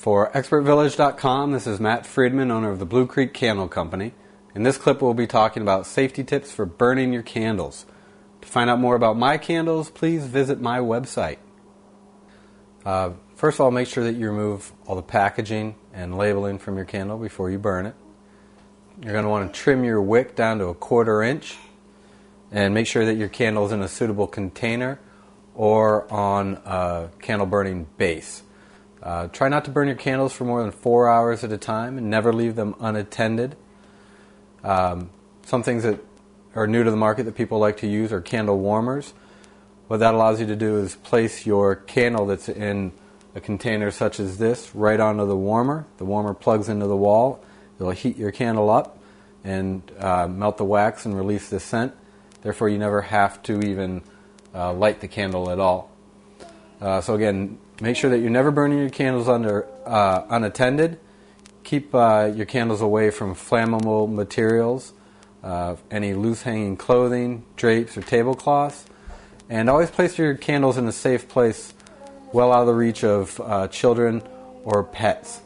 For ExpertVillage.com, this is Matt Friedman, owner of the Blue Creek Candle Company. In this clip, we'll be talking about safety tips for burning your candles. To find out more about my candles, please visit my website. First of all, make sure that you remove all the packaging and labeling from your candle before you burn it. You're going to want to trim your wick down to 1/4 inch and make sure that your candle is in a suitable container or on a candle burning base. Try not to burn your candles for more than 4 hours at a time and never leave them unattended. Some things that are new to the market that people like to use are candle warmers. What that allows you to do is place your candle that's in a container such as this right onto the warmer. The warmer plugs into the wall. It'll heat your candle up and melt the wax and release the scent. Therefore, you never have to even light the candle at all. So again, make sure that you're never burning your candles unattended. Keep your candles away from flammable materials, any loose hanging clothing, drapes, or tablecloths. And always place your candles in a safe place well out of the reach of children or pets.